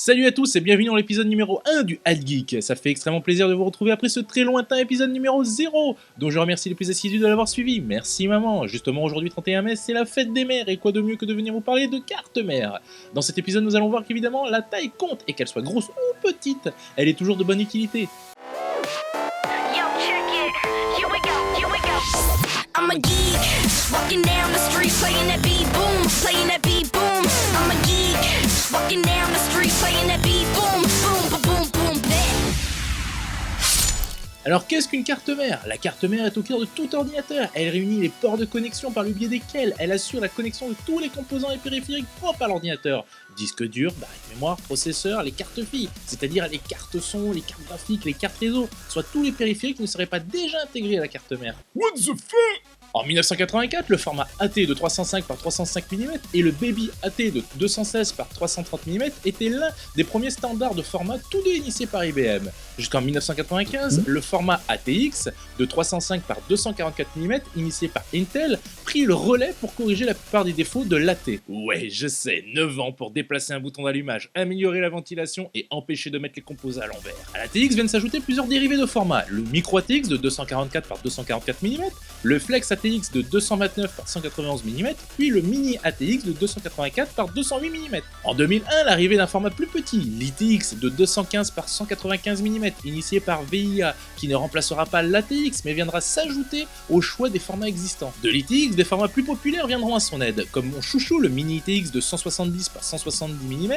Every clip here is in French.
Salut à tous et bienvenue dans l'épisode numéro 1 du Hat Geek. Ça fait extrêmement plaisir de vous retrouver après ce très lointain épisode numéro 0, dont je remercie les plus assidus de l'avoir suivi. Merci maman. Justement aujourd'hui 31 mai, c'est la fête des mères et quoi de mieux que de venir vous parler de cartes mères. Dans cet épisode nous allons voir qu'évidemment la taille compte et qu'elle soit grosse ou petite, elle est toujours de bonne utilité. I'm a geek, walking down the street playing that beat boom, playing that beat boom. I'm a geek, walking down the street playing that beat boom, boom, boom, boom, boom, back. Alors qu'est-ce qu'une carte mère? La carte mère est au cœur de tout ordinateur. Elle réunit les ports de connexion par le biais desquels elle assure la connexion de tous les composants et périphériques propres à l'ordinateur. Disque dur, barre de mémoire, processeur, les cartes filles, c'est-à-dire les cartes son, les cartes graphiques, les cartes réseau, soit tous les périphériques qui ne seraient pas déjà intégrés à la carte mère. What the fuck? En 1984, le format AT de 305 par 305 mm et le Baby AT de 216 par 330 mm étaient l'un des premiers standards de format tous deux initiés par IBM. Jusqu'en 1995, le format ATX de 305 par 244 mm initié par Intel prit le relais pour corriger la plupart des défauts de l'AT. Ouais, je sais, 9 ans pour déplacer un bouton d'allumage, améliorer la ventilation et empêcher de mettre les composants à l'envers. À l'ATX viennent s'ajouter plusieurs dérivés de format, le Micro ATX de 244 par 244 mm, le Flex ATX de 229 par 191 mm, puis le Mini ATX de 284 par 208 mm. En 2001, l'arrivée d'un format plus petit, l'ITX de 215 par 195 mm, initié par VIA, qui ne remplacera pas l'ATX mais viendra s'ajouter au choix des formats existants. De l'ITX, des formats plus populaires viendront à son aide, comme mon chouchou, le Mini ITX de 170 par 170 mm,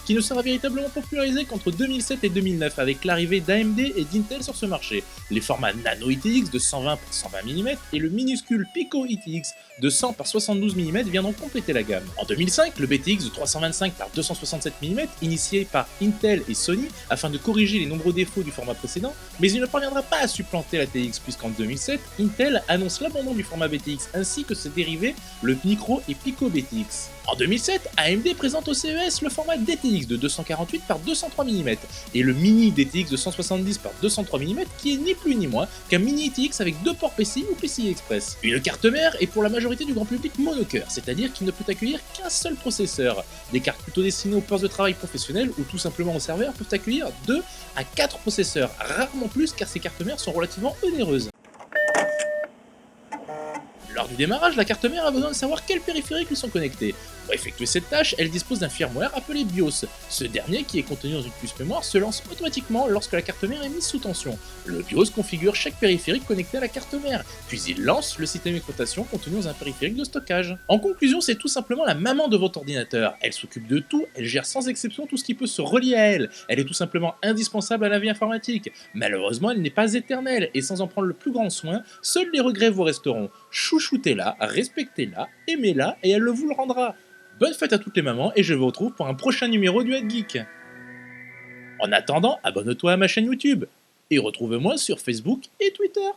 qui ne sera véritablement popularisé qu'entre 2007 et 2009 avec l'arrivée d'AMD et d'Intel sur ce marché. Les formats Nano ITX de 120 par 120 mm et le minuscule Pico ITX de 100 par 72 mm viendront compléter la gamme. En 2005, le BTX de 325 par 267 mm, initié par Intel et Sony afin de corriger les nombreux défauts du format précédent, mais il ne parviendra pas à supplanter la TX puisqu'en 2007, Intel annonce l'abandon du format BTX ainsi que ses dérivés, le Micro et Pico BTX. En 2007, AMD présente au CES le format DTX de 248 par 203 mm et le Mini DTX de 170 par 203 mm qui est ni plus ni moins qu'un Mini ITX avec deux ports PCI ou PCI Express. Une carte mère est pour la majorité du grand public monocœur, c'est-à-dire qu'il ne peut accueillir qu'un seul processeur. Des cartes plutôt destinées aux postes de travail professionnels ou tout simplement aux serveurs peuvent accueillir 2 à 4 processeurs, rarement plus car ces cartes mères sont relativement onéreuses. Lors du démarrage, la carte mère a besoin de savoir quels périphériques lui sont connectés. Pour effectuer cette tâche, elle dispose d'un firmware appelé BIOS. Ce dernier, qui est contenu dans une puce mémoire, se lance automatiquement lorsque la carte mère est mise sous tension. Le BIOS configure chaque périphérique connecté à la carte mère, puis il lance le système d'exploitation contenu dans un périphérique de stockage. En conclusion, c'est tout simplement la maman de votre ordinateur. Elle s'occupe de tout, elle gère sans exception tout ce qui peut se relier à elle. Elle est tout simplement indispensable à la vie informatique. Malheureusement, elle n'est pas éternelle, et sans en prendre le plus grand soin, seuls les regrets vous resteront. Chouchoutez-la, respectez-la, aimez-la, et elle vous le rendra. Bonne fête à toutes les mamans et je vous retrouve pour un prochain numéro du Hat Geek. En attendant, abonne-toi à ma chaîne YouTube et retrouve-moi sur Facebook et Twitter.